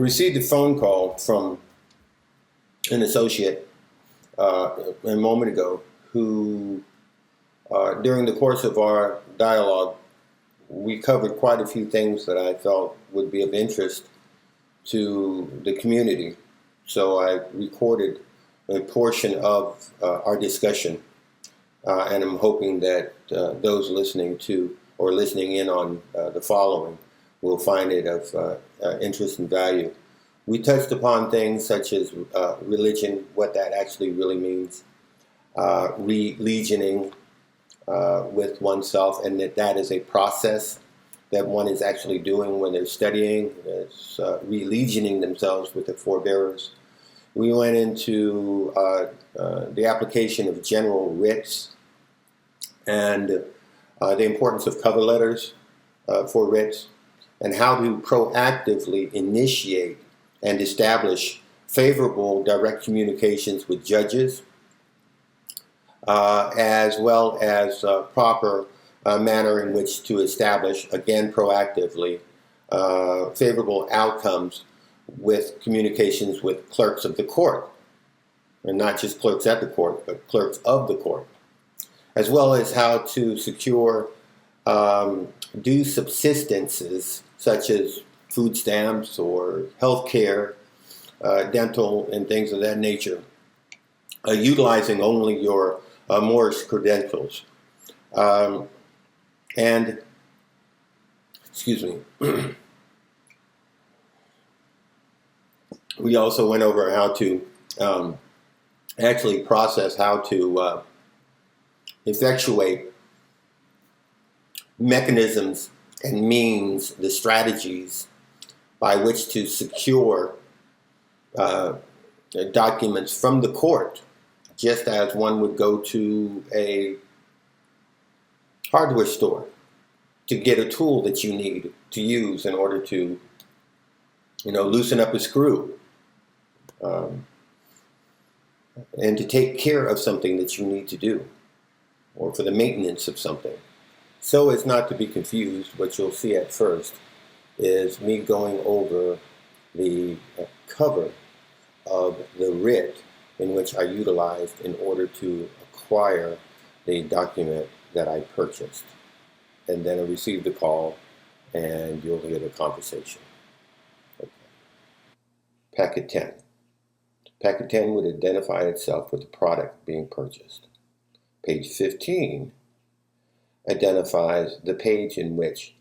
received a phone call from an associate a moment ago who, during the course of our dialogue, we covered quite a few things that I felt would be of interest to the community. So I recorded a portion of our discussion, and I'm hoping that those listening to or listening in on the following will find it of interest and value. We touched upon things such as religion, what that actually really means, religioning with oneself, and that is a process that one is actually doing when they're studying. It's religioning themselves with the forebearers. We went into the application of general writs and the importance of cover letters for writs, and how to proactively initiate and establish favorable direct communications with judges, as well as proper manner in which to establish, again proactively, favorable outcomes with communications with clerks of the court, and not just clerks at the court, but clerks of the court, as well as how to secure due subsistences such as food stamps or health care, dental, and things of that nature, utilizing only your Moorish credentials. And, excuse me, we also went over how to actually process how to effectuate mechanisms and means, the strategies by which to secure documents from the court, just as one would go to a hardware store to get a tool that you need to use in order to, loosen up a screw, and to take care of something that you need to do, or for the maintenance of something. So as not to be confused, what you'll see at first is me going over the cover of the writ in which I utilized in order to acquire the document that I purchased. And then I received the call, and you'll hear the conversation. Okay. Packet 10. Packet 10 would identify itself with the product being purchased. Page 15 identifies the page in which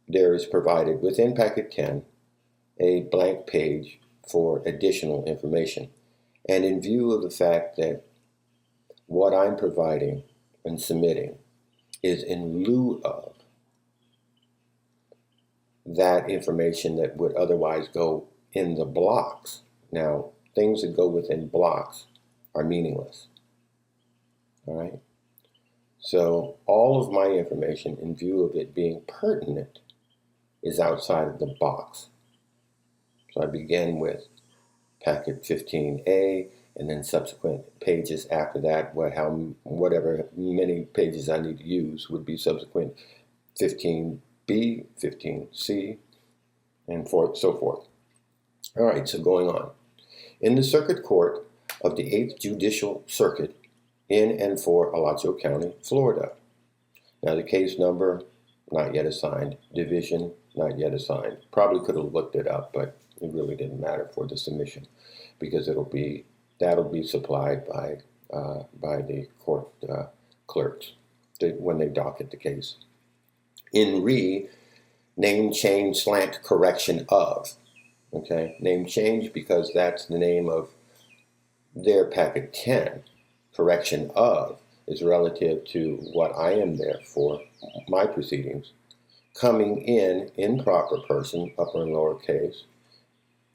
there is provided within packet 10 a blank page for additional information. And in view of the fact that what I'm providing and submitting is in lieu of that information that would otherwise go in the blocks. Now, things that go within blocks are meaningless. All right? So all of my information, in view of it being pertinent, is outside of the box. So I begin with packet 15A, and then subsequent pages after that, whatever many pages I need to use would be subsequent 15B, 15C, and so forth. All right, so going on. In the Circuit Court of the 8th Judicial Circuit, in and for Alachua County, Florida. Now the case number, not yet assigned. Division, not yet assigned. Probably could have looked it up, but it really didn't matter for the submission, because that'll be supplied by the court clerks when they docket the case. In re, name change slant correction of. Okay, name change because that's the name of their packet 10. Correction of is relative to what I am there for, my proceedings. Coming in proper person, upper and lower case,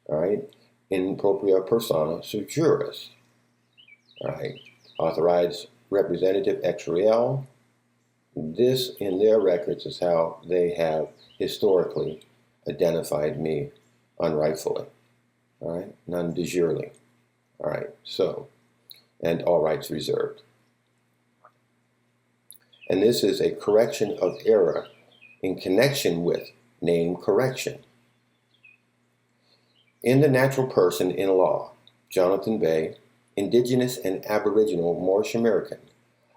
all right, in propria persona sui juris, all right, authorized representative ex rel. This, in their records, is how they have historically identified me unrightfully, all right, non de jure. All right, so, and all rights reserved. And this is a correction of error in connection with name correction. In the natural person in law, Jonathan Bay, Indigenous and Aboriginal Moorish American,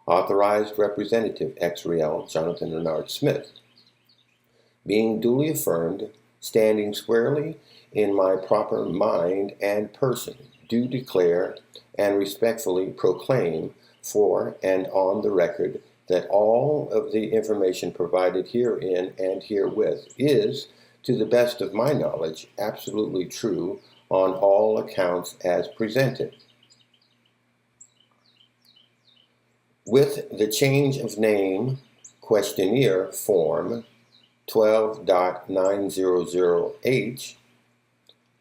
Authorized Representative ex rel. Jonathan Renard Smith, being duly affirmed, standing squarely in my proper mind and person, do declare and respectfully proclaim for and on the record that all of the information provided herein and herewith is, to the best of my knowledge, absolutely true on all accounts as presented. With the change of name questionnaire form 12.900H,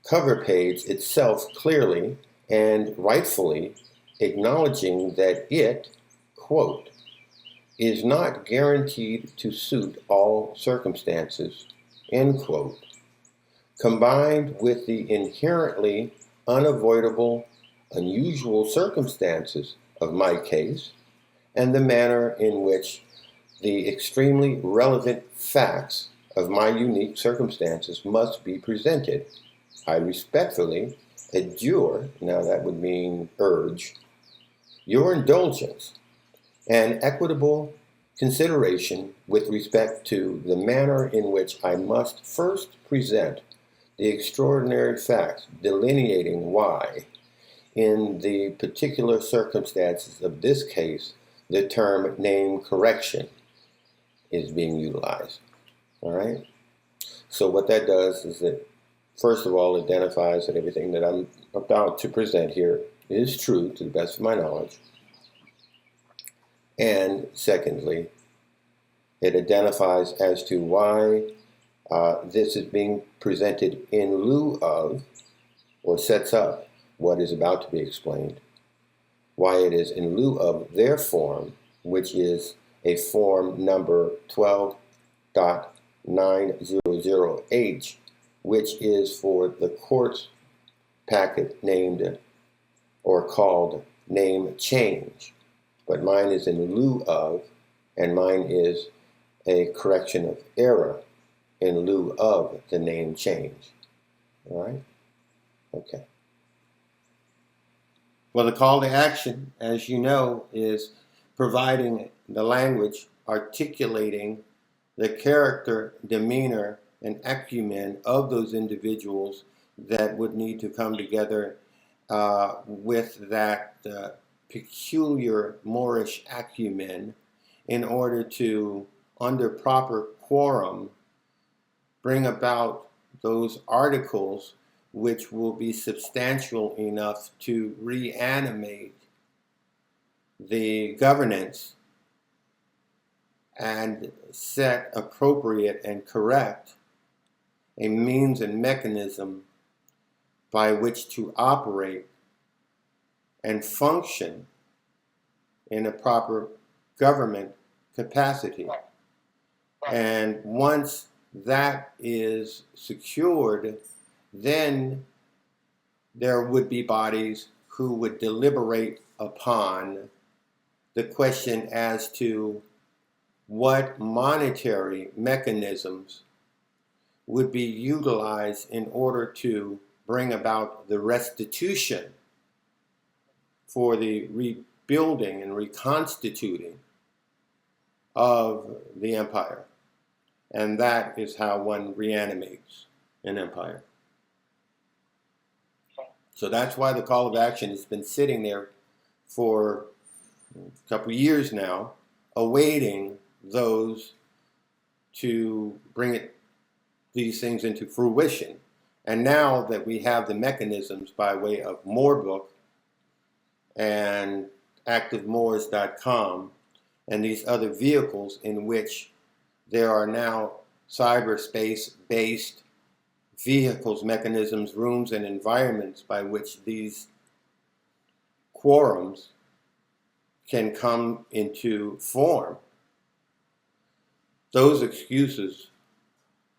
cover page itself clearly and rightfully acknowledging that it, quote, is not guaranteed to suit all circumstances, end quote, combined with the inherently unavoidable, unusual circumstances of my case and the manner in which the extremely relevant facts of my unique circumstances must be presented, I respectfully adjure, now that would mean urge, your indulgence and equitable consideration with respect to the manner in which I must first present the extraordinary facts delineating why, in the particular circumstances of this case, the term name correction is being utilized. All right? So what that does is that, first of all, identifies that everything that I'm about to present here is true to the best of my knowledge. And secondly, it identifies as to why this is being presented in lieu of, or sets up what is about to be explained, why it is in lieu of their form, which is a form number 12.900H, which is for the court's packet named or called name change. But mine is in lieu of, and mine is a correction of error in lieu of the name change. All right? Okay. Well, the call to action, as you know, is providing the language articulating the character, demeanor, and acumen of those individuals that would need to come together with that peculiar Moorish acumen in order to, under proper quorum, bring about those articles which will be substantial enough to reanimate the governance and set appropriate and correct a means and mechanism by which to operate and function in a proper government capacity. And once that is secured, then there would be bodies who would deliberate upon the question as to what monetary mechanisms would be utilized in order to bring about the restitution for the rebuilding and reconstituting of the empire. And that is how one reanimates an empire. So that's why the call of action has been sitting there for a couple of years now, awaiting those to bring these things into fruition. And now that we have the mechanisms by way of MOOR book and activemoors.com and these other vehicles in which there are now cyberspace-based vehicles, mechanisms, rooms, and environments by which these quorums can come into form, those excuses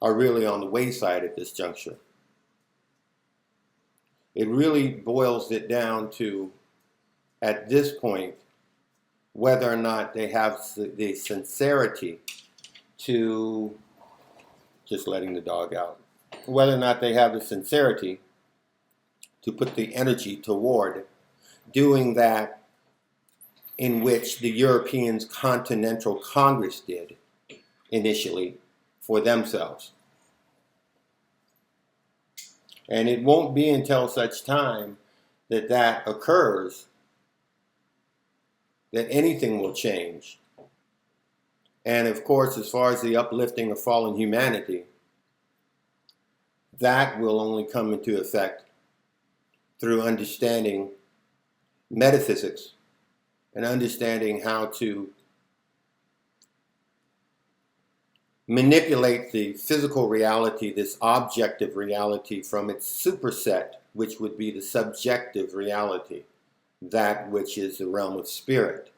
are really on the wayside at this juncture. It really boils it down to, at this point, whether or not they have the sincerity to, just letting the dog out, whether or not they have the sincerity to put the energy toward doing that in which the Europeans Continental Congress did initially for themselves. And it won't be until such time that that occurs that anything will change. And of course, as far as the uplifting of fallen humanity, that will only come into effect through understanding metaphysics and understanding how to manipulate the physical reality, this objective reality, from its superset, which would be the subjective reality, that which is the realm of spirit.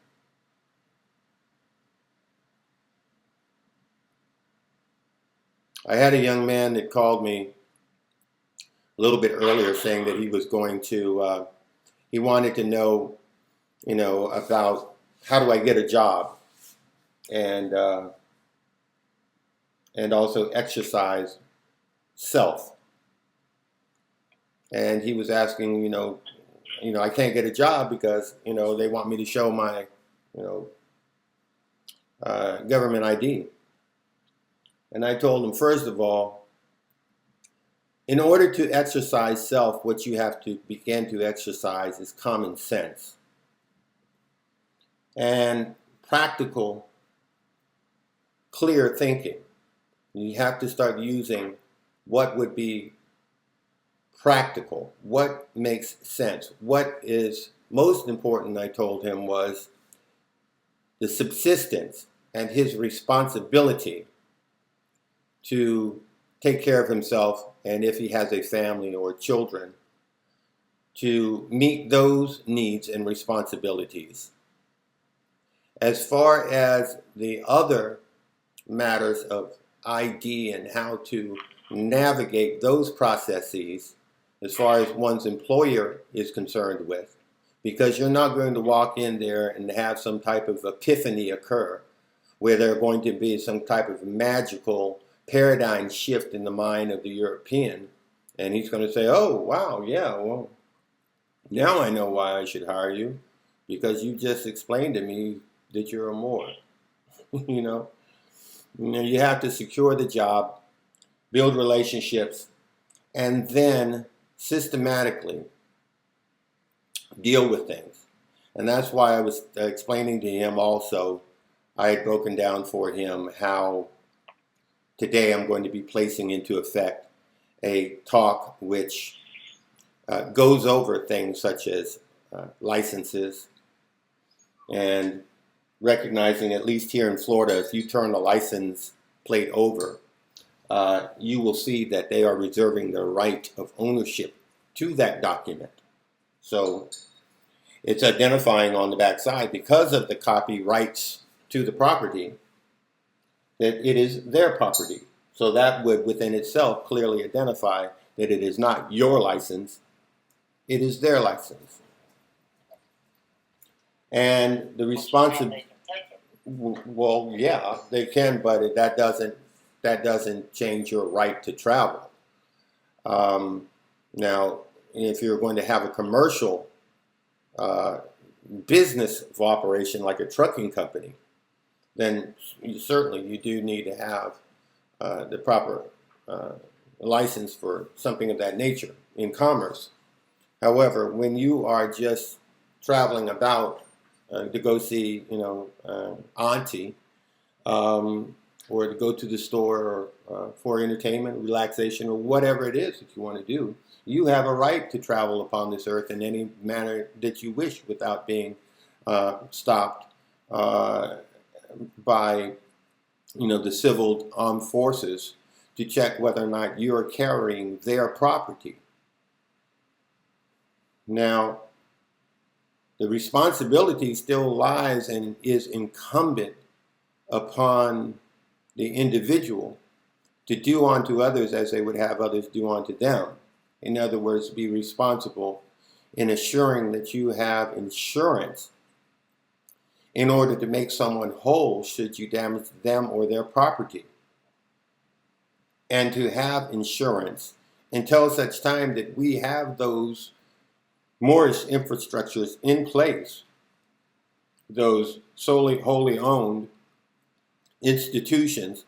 I had a young man that called me a little bit earlier saying that he was going to, he wanted to know, about how do I get a job and also exercise self. And he was asking, I can't get a job because, they want me to show my, government ID. And I told him, first of all, in order to exercise self, what you have to begin to exercise is common sense and practical, clear thinking. You have to start using what would be practical, what makes sense. What is most important, I told him, was the subsistence and his responsibility to take care of himself, and if he has a family or children, to meet those needs and responsibilities. As far as the other matters of ID and how to navigate those processes, as far as one's employer is concerned with, because you're not going to walk in there and have some type of epiphany occur where there's going to be some type of magical paradigm shift in the mind of the European, and he's going to say, oh, wow, yeah, well, now I know why I should hire you, because you just explained to me that you're a Moor. You have to secure the job, build relationships, and then systematically deal with things. And that's why I was explaining to him also, I had broken down for him how today I'm going to be placing into effect a talk which goes over things such as licenses, and recognizing, at least here in Florida, if you turn the license plate over, you will see that they are reserving the right of ownership to that document. So it's identifying on the backside, because of the copyrights to the property, that it is their property. So that would within itself clearly identify that it is not your license, it is their license. And the responsibility, well, yeah, they can, but that doesn't change your right to travel. Now, if you're going to have a commercial business of operation like a trucking company, then you do need to have the proper license for something of that nature in commerce. However, when you are just traveling about to go see, auntie, or to go to the store or for entertainment, relaxation, or whatever it is that you want to do, you have a right to travel upon this earth in any manner that you wish without being stopped by, the civil armed forces to check whether or not you're carrying their property. Now, the responsibility still lies and is incumbent upon the individual to do unto others as they would have others do unto them. In other words, be responsible in assuring that you have insurance in order to make someone whole should you damage them or their property. And to have insurance until such time that we have those Moorish infrastructures in place, those wholly owned institutions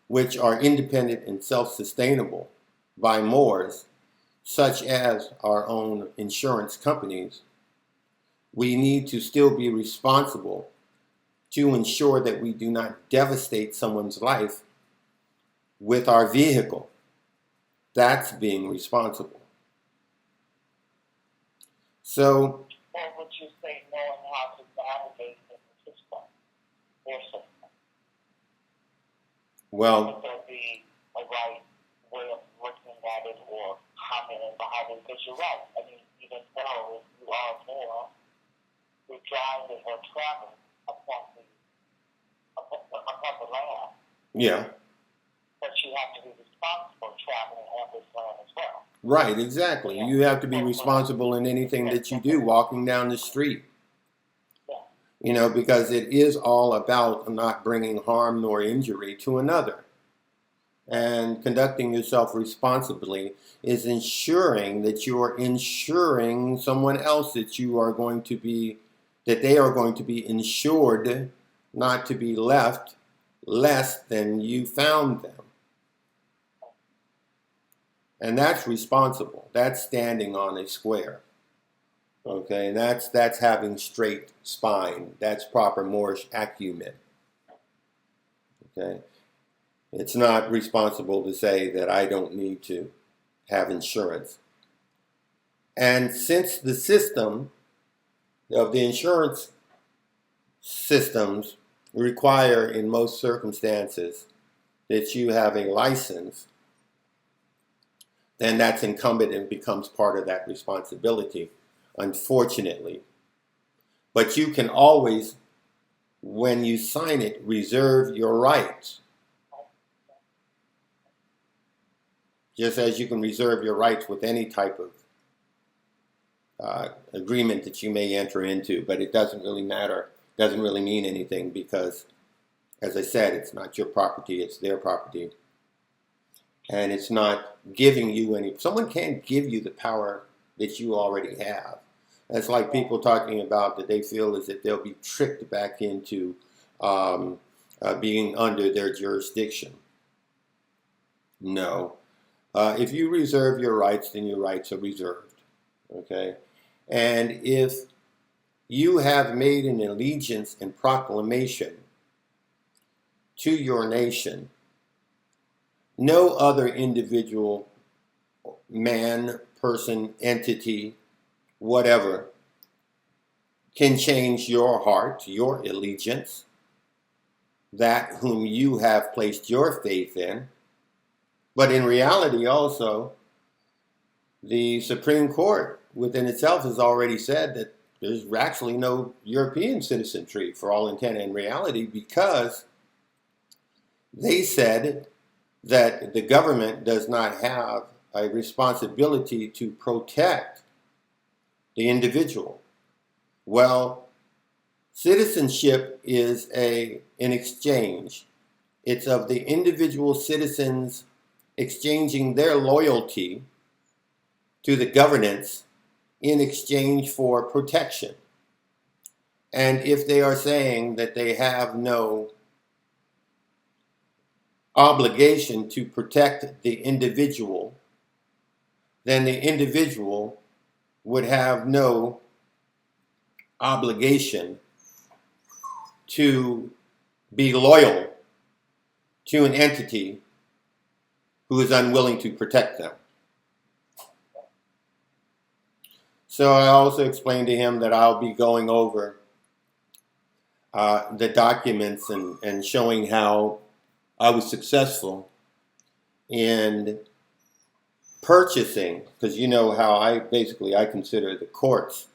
which are independent and self-sustainable by Moors, such as our own insurance companies, we need to still be responsible to ensure that we do not devastate someone's life with our vehicle. That's being responsible. So, what would you say knowing how to navigate in the system, their system? Well, would there be a right way of looking at it or commenting behind it? Because you're right. I mean, even though if you are more, you're driving or traveling upon the land. Yeah. But you have to be responsible traveling on this land as well. Right, exactly. You have to be responsible in anything that you do, walking down the street. You know, because it is all about not bringing harm nor injury to another. And conducting yourself responsibly is ensuring that you are insuring someone else that you are going to be, that they are going to be insured not to be left less than you found them. And that's responsible. That's standing on a square. Okay, and that's having straight spine. That's proper Moorish acumen. Okay, it's not responsible to say that I don't need to have insurance. And since the system of the insurance systems require in most circumstances that you have a license, then that's incumbent and becomes part of that responsibility, unfortunately. But you can always, when you sign it, reserve your rights. Just as you can reserve your rights with any type of agreement that you may enter into, but it doesn't really matter, doesn't really mean anything because, as I said, it's not your property, it's their property. And it's not giving you any, someone can't give you the power that you already have. That's like people talking about that they feel as if they'll be tricked back into being under their jurisdiction. No. If you reserve your rights, then your rights are reserved. Okay? And if you have made an allegiance and proclamation to your nation, no other individual, man, person, entity, whatever, can change your heart, your allegiance, that whom you have placed your faith in. But in reality also, the Supreme Court within itself has already said that there's actually no European citizenry for all intent and reality, because they said that the government does not have a responsibility to protect the individual. Well, citizenship is an exchange. It's of the individual citizens exchanging their loyalty to the governance in exchange for protection. And if they are saying that they have no obligation to protect the individual, then the individual would have no obligation to be loyal to an entity who is unwilling to protect them. So I also explained to him that I'll be going over the documents and showing how I was successful in purchasing, because you know how I consider the courts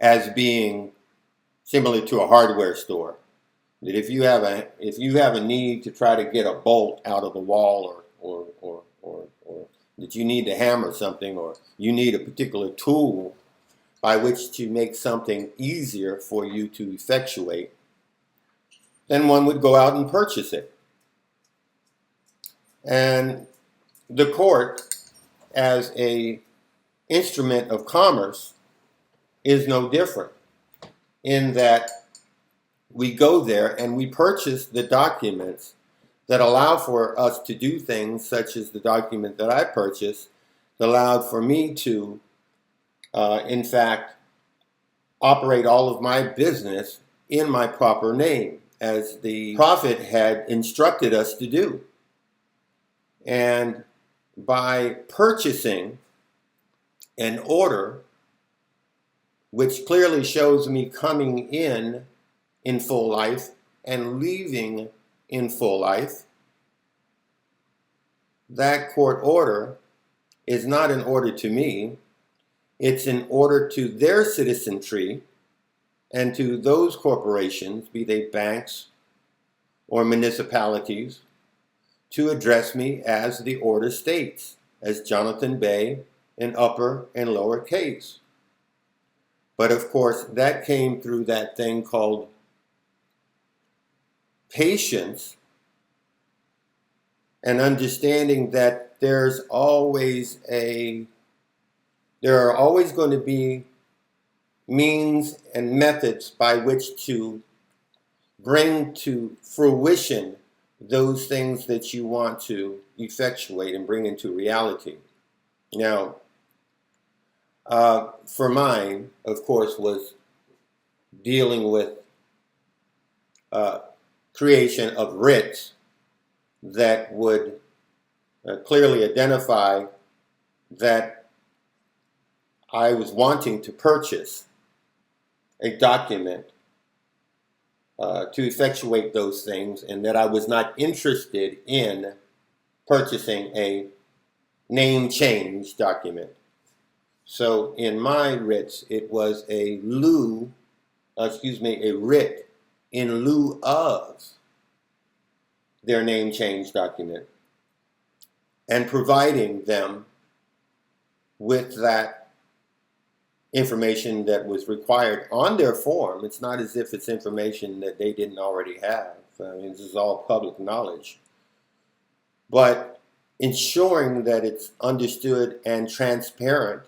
as being similar to a hardware store. That if you have a need to try to get a bolt out of the wall, or that you need to hammer something, or you need a particular tool by which to make something easier for you to effectuate, then one would go out and purchase it. And the court, as a instrument of commerce is no different, in that we go there and we purchase the documents that allow for us to do things, such as the document that I purchased that allowed for me to, in fact, operate all of my business in my proper name, as the prophet had instructed us to do. And by purchasing an order which clearly shows me coming in full life and leaving in full life, that court order is not an order to me. It's an order to their citizenry and to those corporations, be they banks or municipalities, to address me as the order states, as Jonathan Bay in upper and lower case. But of course, that came through that thing called patience and understanding that there are always going to be means and methods by which to bring to fruition those things that you want to effectuate and bring into reality. Now, for mine, of course, was dealing with creation of writs that would clearly identify that I was wanting to purchase a document to effectuate those things, and that I was not interested in purchasing a name change document. So in my writs, it was a writ in lieu of their name change document, and providing them with that information that was required on their form. It's not as if it's information that they didn't already have. I mean, this is all public knowledge. But ensuring that it's understood and transparent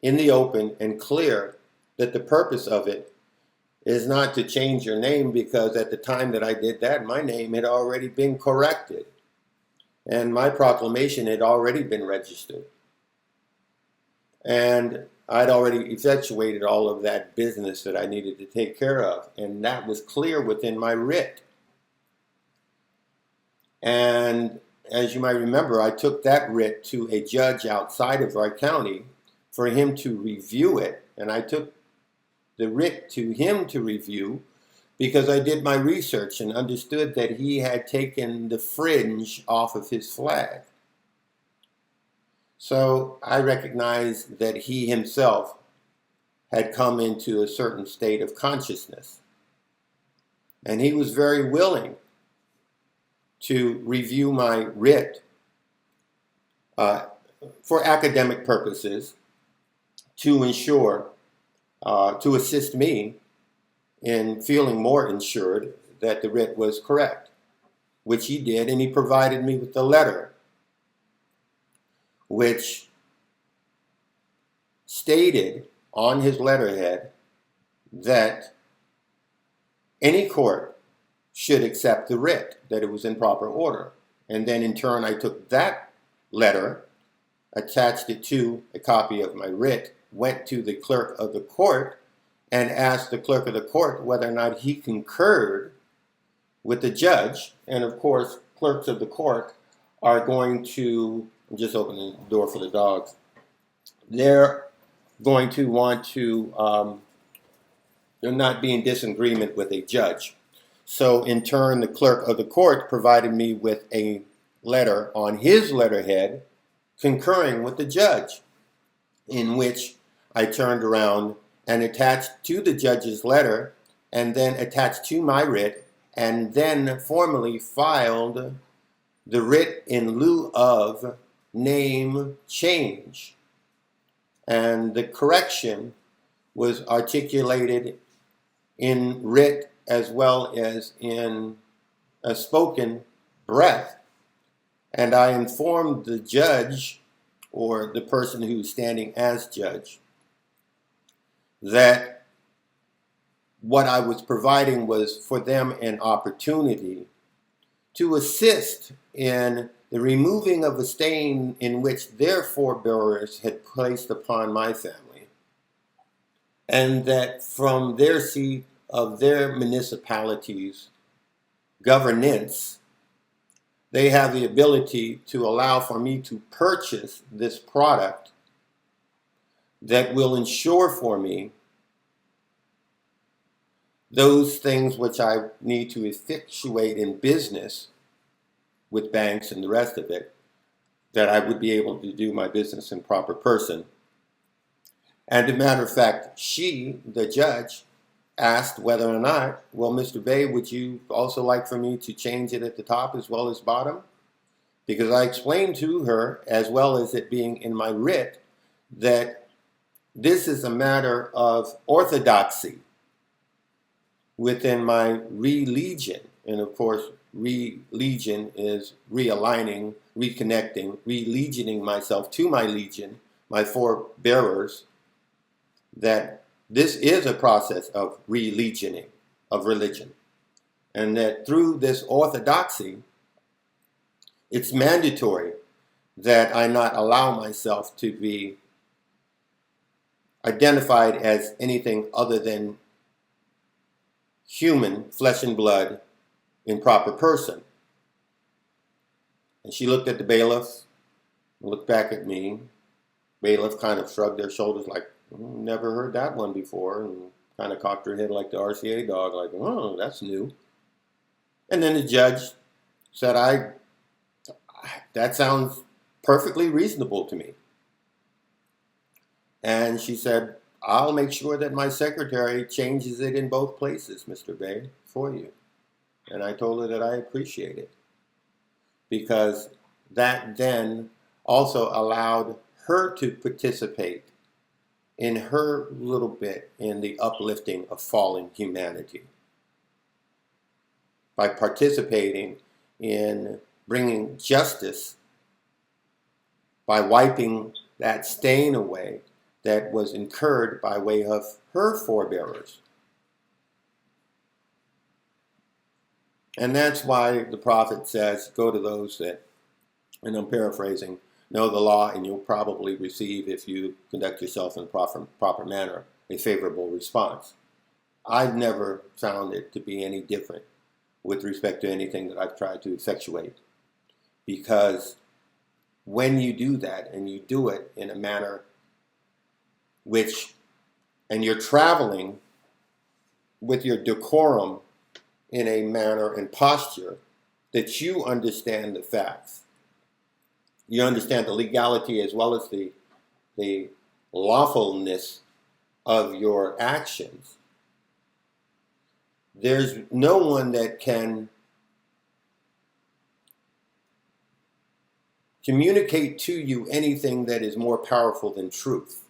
in the open and clear that the purpose of it is not to change your name, because at the time that I did that, my name had already been corrected and my proclamation had already been registered. And I'd already effectuated all of that business that I needed to take care of, and that was clear within my writ. And as you might remember, I took that writ to a judge outside of our county for him to review it, and I took the writ to him to review because I did my research and understood that he had taken the fringe off of his flag. So I recognized that he himself had come into a certain state of consciousness. And he was very willing to review my writ for academic purposes, to ensure, to assist me in feeling more ensured that the writ was correct, which he did, and he provided me with the letter, which stated on his letterhead that any court should accept the writ, that it was in proper order. And then in turn, I took that letter, attached it to a copy of my writ, went to the clerk of the court, and asked the clerk of the court whether or not he concurred with the judge. And of course, clerks of the court are going to, I'm just opening the door for the dogs, they're going to want to, they're not be in disagreement with a judge. So in turn, the clerk of the court provided me with a letter on his letterhead concurring with the judge, in which I turned around and attached to the judge's letter, and then attached to my writ, and then formally filed the writ in lieu of name change. And the correction was articulated in writ as well as in a spoken breath. And I informed the judge or the person who's standing as judge, that what I was providing was for them an opportunity to assist in the removing of a stain in which their forebearers had placed upon my family, and that from their seat of their municipalities' governance, they have the ability to allow for me to purchase this product that will ensure for me those things which I need to effectuate in business with banks and the rest of it, that I would be able to do my business in proper person. And as a matter of fact, she, the judge, asked whether or not, well, Mr. Bay, would you also like for me to change it at the top as well as bottom? Because I explained to her, as well as it being in my writ, that this is a matter of orthodoxy within my religion. And of course, religion is realigning, reconnecting, religioning myself to my legion, my forebearers, that this is a process of religioning, of religion. And that through this orthodoxy, it's mandatory that I not allow myself to be identified as anything other than human, flesh and blood, improper person. And she looked at the bailiff, looked back at me. Bailiff kind of shrugged their shoulders like, never heard that one before, and kind of cocked her head like the RCA dog, like, oh, that's new. And then the judge said, that sounds perfectly reasonable to me. And she said, I'll make sure that my secretary changes it in both places, Mr. Bay, for you. And I told her that I appreciate it, because that then also allowed her to participate in her little bit in the uplifting of fallen humanity by participating in bringing justice by wiping that stain away that was incurred by way of her forebearers. And that's why the prophet says, go to those that, and I'm paraphrasing, know the law, and you'll probably receive, if you conduct yourself in a proper manner, a favorable response. I've never found it to be any different with respect to anything that I've tried to effectuate. Because when you do that, and you do it in a manner and you're traveling with your decorum in a manner and posture that you understand the facts. You understand the legality as well as the lawfulness of your actions. There's no one that can communicate to you anything that is more powerful than truth.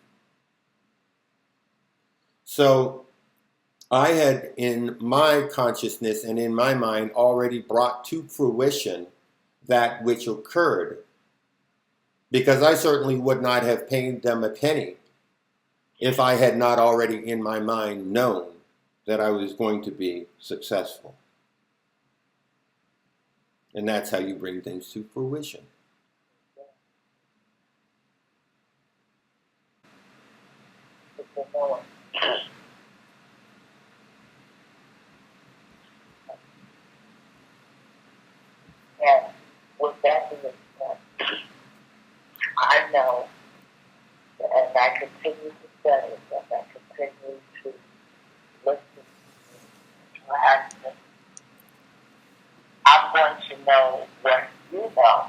So I had in my consciousness and in my mind already brought to fruition that which occurred, because I certainly would not have paid them a penny if I had not already in my mind known that I was going to be successful. And that's how you bring things to fruition. And with that being said, I know that as I continue to study, as I continue to listen to action, I'm going to know what you know,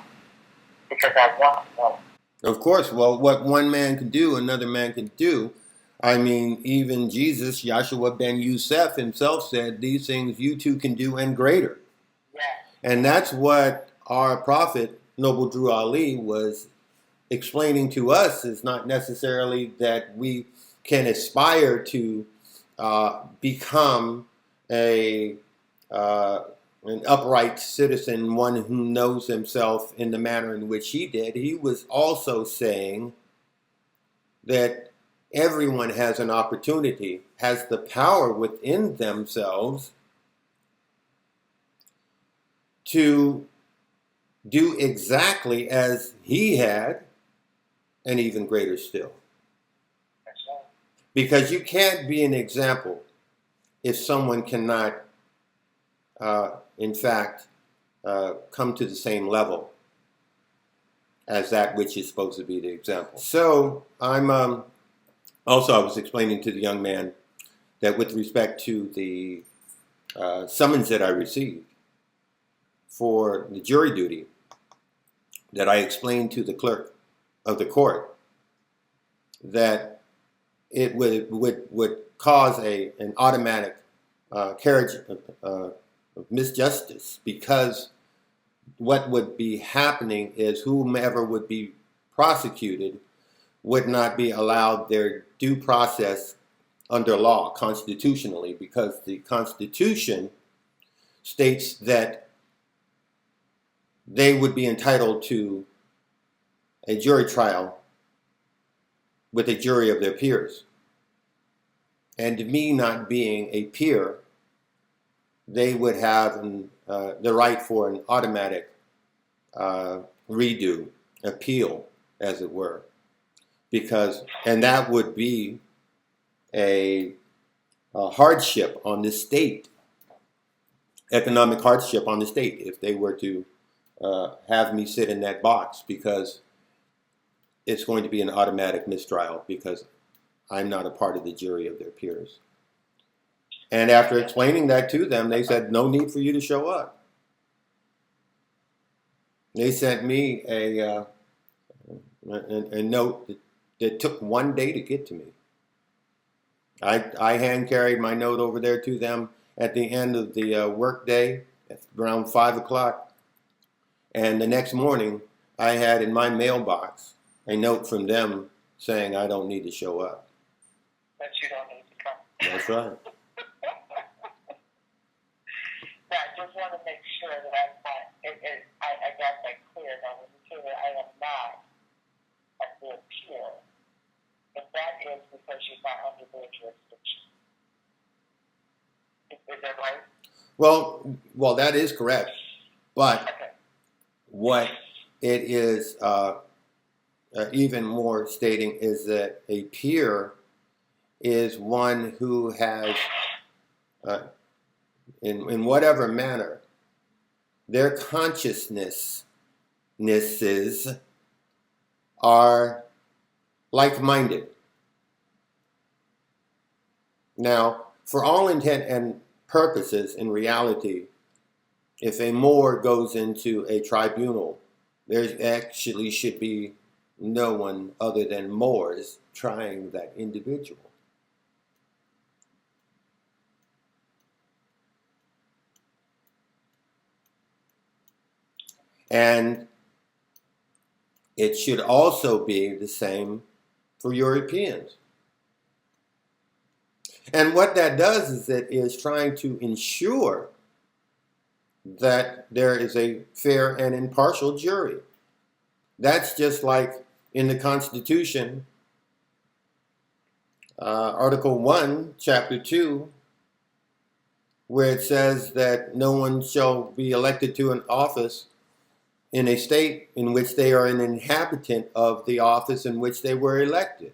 because I want to know. Of course, well, what one man can do, another man can do. I mean, even Jesus, Yahshua ben Yusuf himself said, these things you too can do and greater. Yes. And that's what our prophet, Noble Drew Ali, was explaining to us, is not necessarily that we can aspire to become a, an upright citizen, one who knows himself in the manner in which he did, he was also saying that everyone has an opportunity, has the power within themselves to do exactly as he had, and even greater still. Because you can't be an example if someone cannot, in fact, come to the same level as that which is supposed to be the example. So I'm also, I was explaining to the young man that with respect to the summons that I received for the jury duty, that I explained to the clerk of the court that it would cause an automatic carriage of misjustice, because what would be happening is whomever would be prosecuted would not be allowed their due process under law constitutionally, because the Constitution states that they would be entitled to a jury trial with a jury of their peers. And me not being a peer, they would have the right for an automatic redo, appeal, as it were. And that would be a hardship on the state, economic hardship on the state, if they were to have me sit in that box, because it's going to be an automatic mistrial because I'm not a part of the jury of their peers. And after explaining that to them, they said, no need for you to show up. They sent me a note that took 1 day to get to me. I hand carried my note over there to them at the end of the work day, around 5 o'clock. And the next morning, I had in my mailbox a note from them saying I don't need to show up. That you don't need to come. That's right. Now, I just want to make sure that I got that clear. Now, when you say that I am not at their peer, and that is because you're not under their jurisdiction. Is that right? Well, that is correct. But okay. What it is even more stating is that a peer is one who has, in whatever manner, their consciousnesses are like-minded. Now, for all intent and purposes, in reality, if a Moor goes into a tribunal, there actually should be no one other than Moors trying that individual. And it should also be the same for Europeans. And what that does is it is trying to ensure that there is a fair and impartial jury. That's just like in the Constitution, Article 1, Chapter 2, where it says that no one shall be elected to an office in a state in which they are an inhabitant of the office in which they were elected.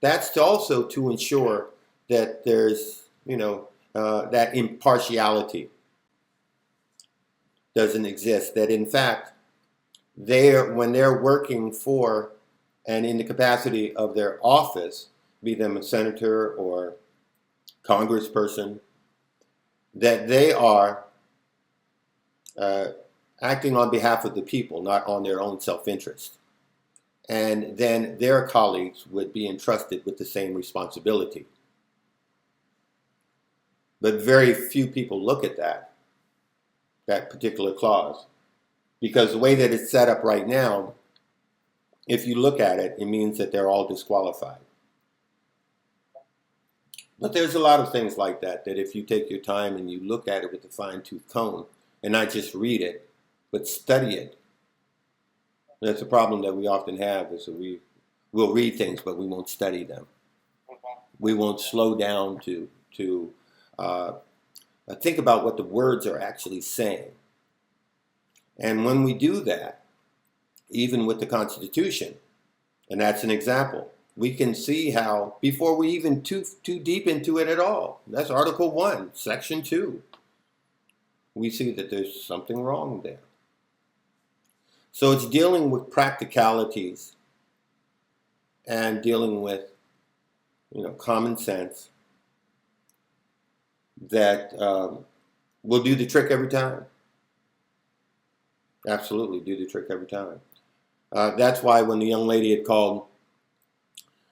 That's also to ensure that there's, that impartiality doesn't exist. That in fact, when they're working for and in the capacity of their office, be them a senator or congressperson, that they are acting on behalf of the people, not on their own self-interest. And then their colleagues would be entrusted with the same responsibility. But very few people look at that particular clause. Because the way that it's set up right now, if you look at it, it means that they're all disqualified. But there's a lot of things like that if you take your time and you look at it with a fine-tooth comb, and not just read it, but study it. That's a problem that we often have, is that we'll read things, but we won't study them. We won't slow down to think about what the words are actually saying. And when we do that, even with the Constitution, and that's an example, we can see how, before we even too deep into it at all, that's Article 1, Section 2, we see that there's something wrong there. So it's dealing with practicalities and dealing with, common sense that will do the trick every time. Absolutely do the trick every time. That's why when the young lady had called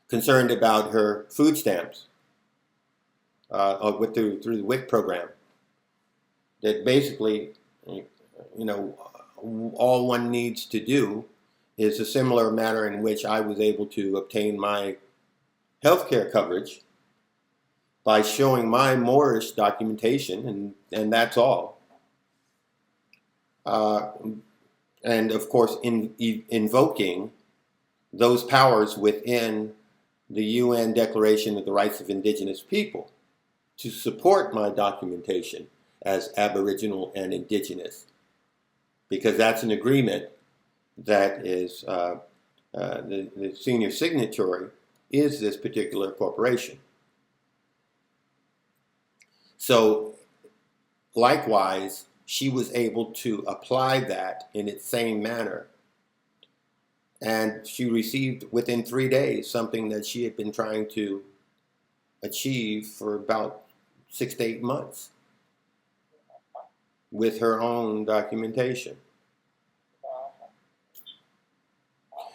concerned about her food stamps through the WIC program, that basically, all one needs to do is a similar manner in which I was able to obtain my healthcare coverage by showing my Moorish documentation, and that's all. And of course, invoking those powers within the UN Declaration of the Rights of Indigenous People to support my documentation as Aboriginal and Indigenous, because that's an agreement that is the senior signatory is this particular corporation. So likewise, she was able to apply that in its same manner. And she received within 3 days something that she had been trying to achieve for about 6 to 8 months with her own documentation.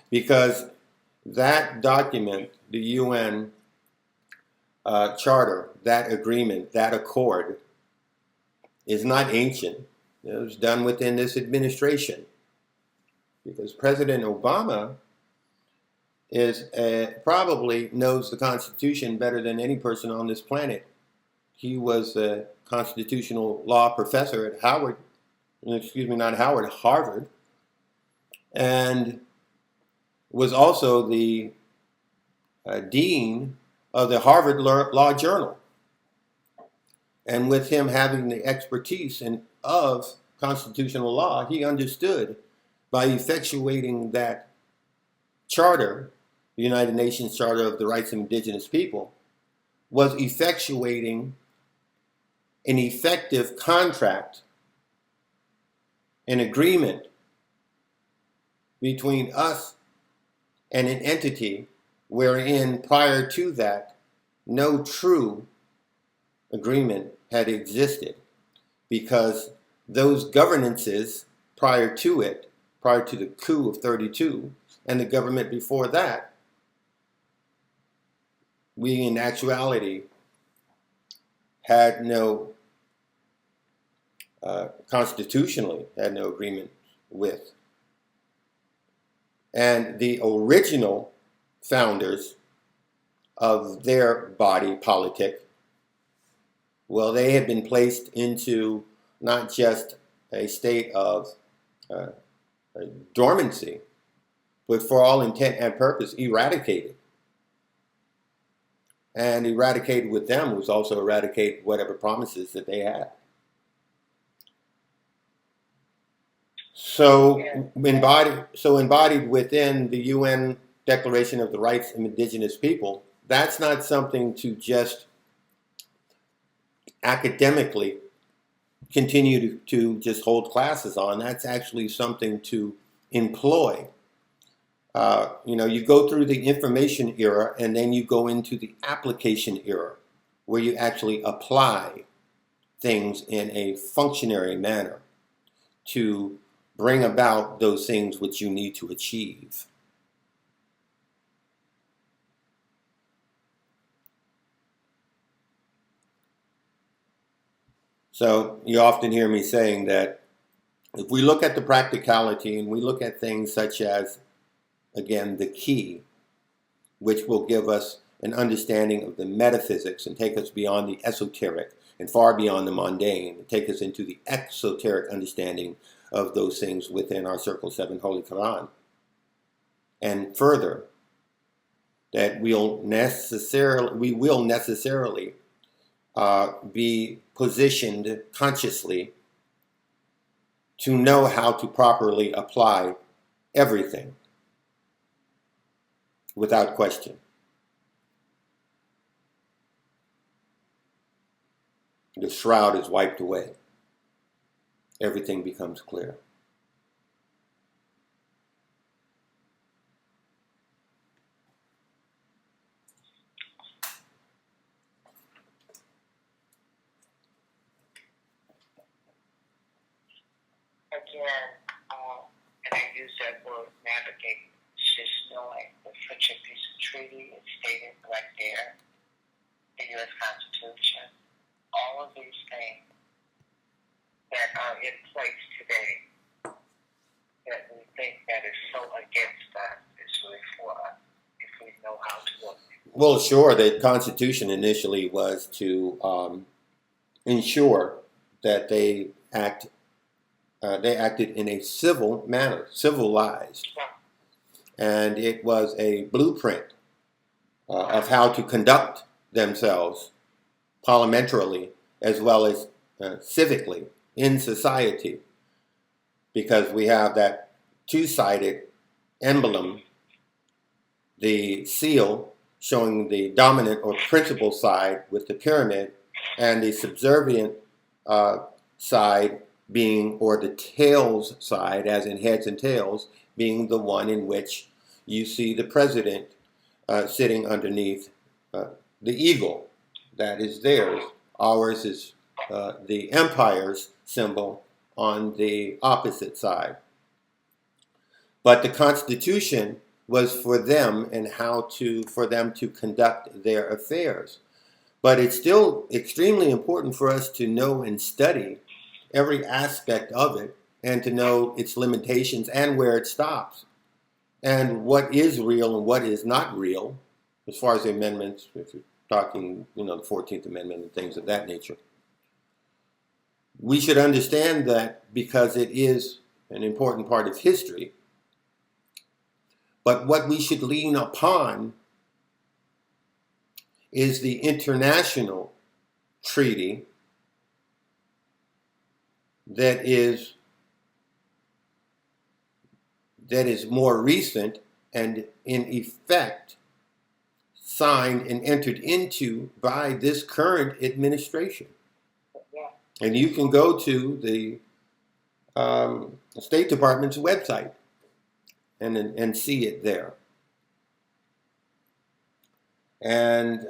Because that document, the UN Charter, that agreement, that accord, is not ancient. It was done within this administration. Because President Obama probably knows the Constitution better than any person on this planet. He was a constitutional law professor at Harvard, and was also the dean of the Harvard Law Journal. And with him having the expertise of constitutional law, he understood by effectuating that charter, the United Nations Charter of the Rights of Indigenous People, was effectuating an effective contract, an agreement between us and an entity wherein prior to that, no true agreement had existed, because those governances prior to the coup of 32 and the government before that, we in actuality had no, constitutionally had no agreement with. And the original founders of their body politic, well, they had been placed into not just a state of dormancy, but for all intent and purpose, eradicated. And eradicated with them was also eradicate whatever promises that they had. So embodied within the UN Declaration of the Rights of Indigenous People, that's not something to just academically continue to just hold classes on. That's actually something to employ. You go through the information era and then you go into the application era, where you actually apply things in a functionary manner to bring about those things which you need to achieve. So you often hear me saying that if we look at the practicality and we look at things such as, again, the key, which will give us an understanding of the metaphysics and take us beyond the esoteric and far beyond the mundane, and take us into the exoteric understanding of those things within our Circle 7 Holy Quran. And further, that we will necessarily be positioned consciously to know how to properly apply everything without question. The shroud is wiped away. Everything becomes clear. Again, and I use that word navigate, it's just knowing the friendship peace and treaty is stated right there, the U.S. Constitution, all of these things that are in place today that we think that is so against us is really for us if we know how to look. Well, sure, the Constitution initially was to ensure that they acted in a civil manner, civilized. And it was a blueprint of how to conduct themselves parliamentarily as well as civically in society. Because we have that two-sided emblem, the seal showing the dominant or principal side with the pyramid, and the subservient side being, or the tails side, as in heads and tails, being the one in which you see the president sitting underneath the eagle. That is theirs. Ours is the empire's symbol on the opposite side. But the Constitution was for them and for them to conduct their affairs. But it's still extremely important for us to know and study every aspect of it and to know its limitations and where it stops and what is real and what is not real as far as the amendments, if you're talking, the 14th Amendment and things of that nature. We should understand that because it is an important part of history. But what we should lean upon is the international treaty that is more recent and in effect signed and entered into by this current administration. And you can go to the State Department's website and see it there. And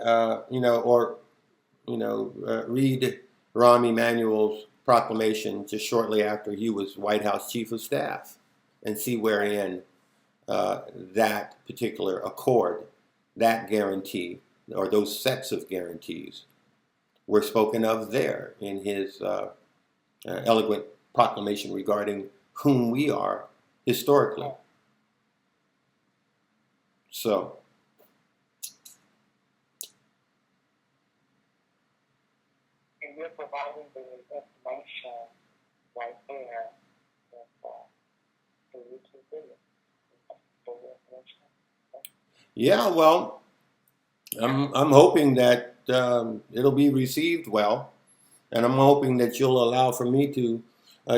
read Rahm Emanuel's proclamation just shortly after he was White House Chief of Staff and see wherein that particular accord, that guarantee, or those sets of guarantees were spoken of there in his eloquent proclamation regarding whom we are historically. So, and you're providing the information right there for you to do it. Yeah, well, I'm hoping that it'll be received well, and I'm hoping that you'll allow for me to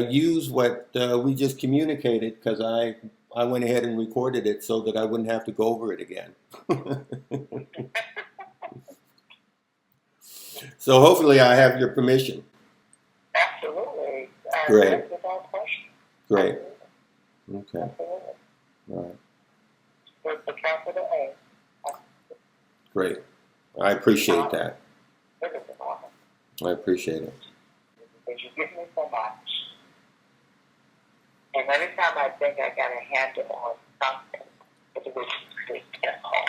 use what we just communicated, because I went ahead and recorded it so that I wouldn't have to go over it again. So hopefully I have your permission. Absolutely. Great. Without question. Great. Okay. Absolutely. All right. With the capital A. Great. I appreciate that. It is an honor. I appreciate it. Because you give me so much. And every time I think I got a handle on something, it's a really quick at home.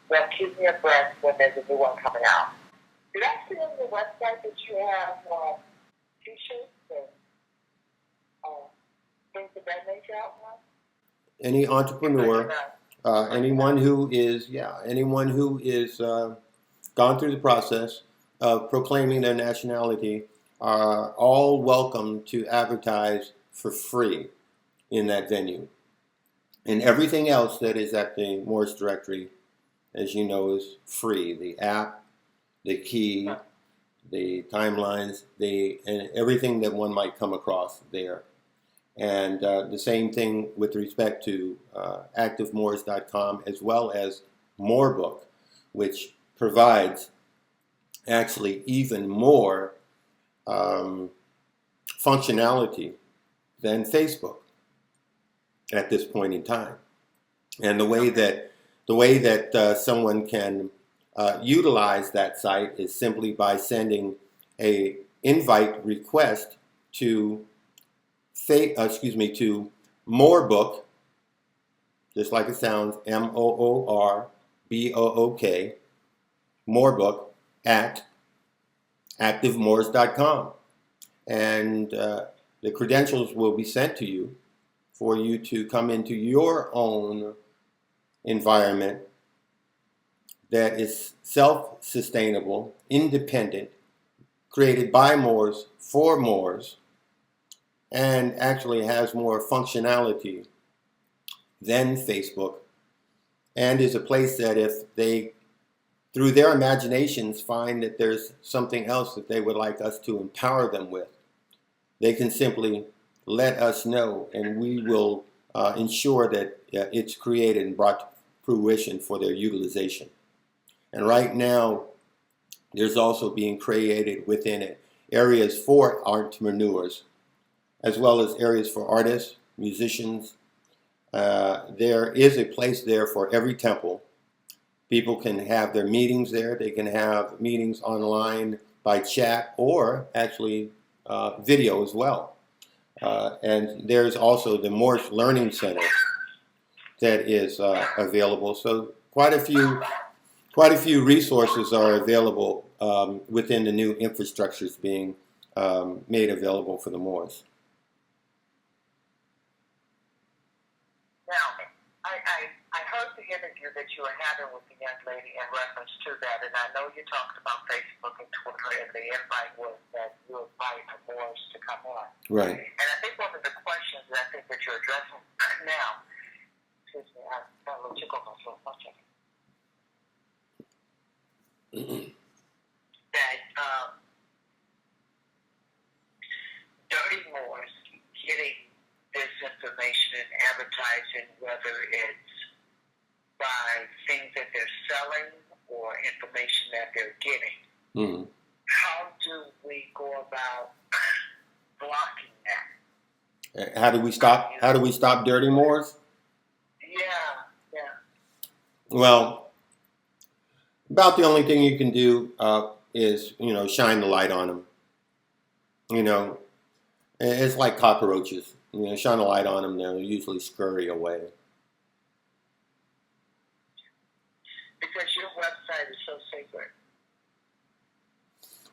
Well, keep me abreast when there's a new one coming out. Did I see on your website that you have t-shirts and things of that nature out now? Any entrepreneur, anyone who is gone through the process of proclaiming their nationality are all welcome to advertise for free in that venue. And everything else that is at the Moorish directory, as you know, is free. The app, the key, the timelines, and everything that one might come across there. And the same thing with respect to activemoors.com, as well as MOORbook, which provides actually even more functionality than Facebook at this point in time. And the way that someone can utilize that site is simply by sending a invite request to to MOORbook, just like it sounds, MOORBOOK, MOORbook at activemoors.com, and the credentials will be sent to you for you to come into your own environment that is self-sustainable, independent, created by Moors for Moors, and actually has more functionality than Facebook, and is a place that if they, through their imaginations, find that there's something else that they would like us to empower them with, they can simply let us know, and we will ensure that it's created and brought to fruition for their utilization. And right now, there's also being created within it areas for entrepreneurs, as well as areas for artists, musicians. There is a place there for every temple. People can have their meetings there. They can have meetings online by chat or actually video as well. And there's also the Moorish Learning Center that is available. So quite a few resources are available within the new infrastructures being made available for the Moors. Now, I heard the interview that you were having with the young lady in reference to that, and I know you talked about Facebook and Twitter, and the invite was that you invite the Moors to come on. Right. And I think one of the questions that I think that you're addressing now, excuse me, I got a little tickle myself, one second. That dirty Moors getting this information and advertising, whether it's by things that they're selling or information that they're getting. Mm-hmm. How do we go about blocking that? How do we stop dirty Moors? Yeah. Well, about the only thing you can do is, shine the light on them. It's like cockroaches. Shine a light on them, they'll usually scurry away. Because your website is so sacred.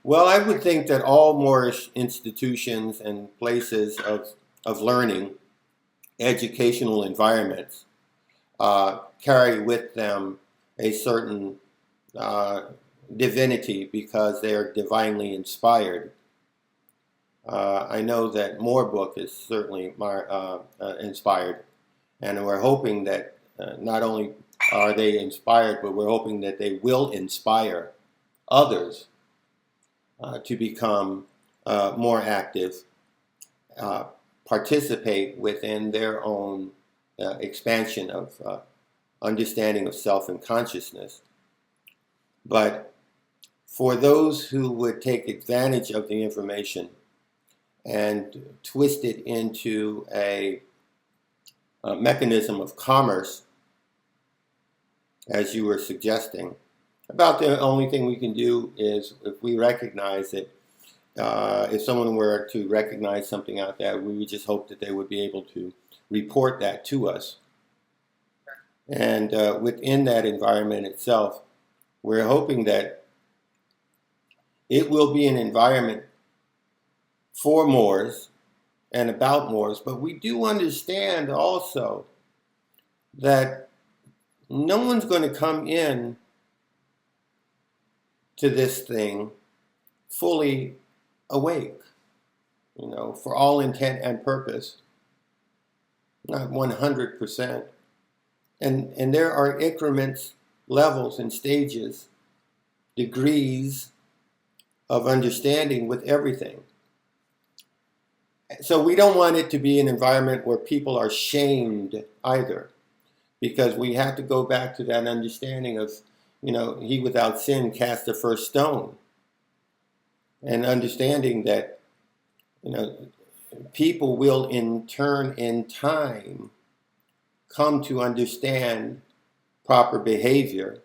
Well, I would think that all Moorish institutions and places of learning, educational environments, carry with them a certain divinity because they're divinely inspired. I know that MOORbook is certainly inspired, and we're hoping that not only are they inspired, but we're hoping that they will inspire others to become more active, participate within their own expansion of understanding of self and consciousness. But for those who would take advantage of the information and twist it into a mechanism of commerce, as you were suggesting, about the only thing we can do is, if we recognize it, if someone were to recognize something out there, we would just hope that they would be able to report that to us. And within that environment itself, we're hoping that it will be an environment for Moors and about Moors, but we do understand also that no one's going to come in to this thing fully awake, for all intent and purpose, not 100%. And there are increments, levels, and stages, degrees of understanding with everything. So we don't want it to be an environment where people are shamed either, because we have to go back to that understanding of, he without sin cast the first stone. And understanding that, people will in turn, in time, come to understand proper behavior,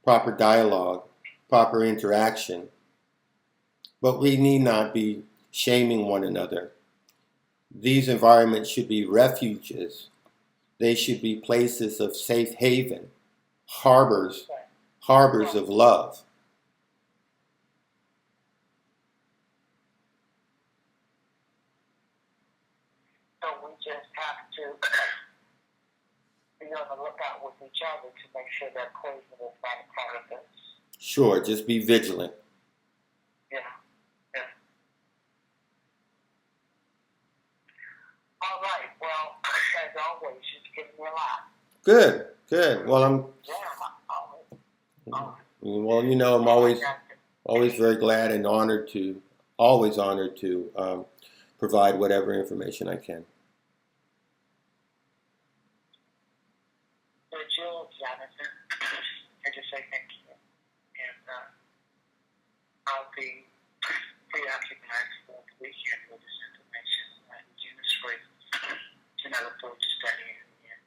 proper dialogue, proper interaction. But we need not be shaming one another. These environments should be refuges. They should be places of safe haven, harbors of love. So we just have to be on the lookout with each other to make sure that poison is not a part of us. Sure, just be vigilant. Yeah. All right. Well, as always, you've given me a lot. Good. Well, I'm always very glad and always honored to provide whatever information I can. So, Jill, Jonathan, I just say thank you. And I'll be preoccupied for the weekend with this information. Indigenous phrases. And I look forward to studying and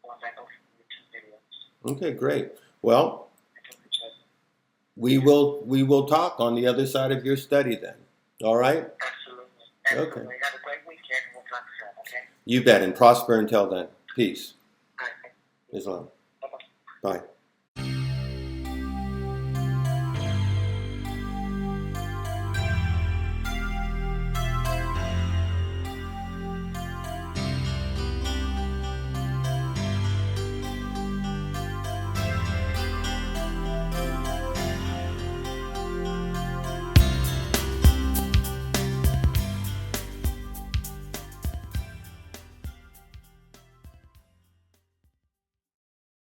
going back over the YouTube videos. Okay, great. Well, we will talk on the other side of your study then. All right? Absolutely. Okay. Have a great weekend. We'll talk soon, okay? You bet, and prosper until then. Peace. All right. Islam. Bye-bye. Bye.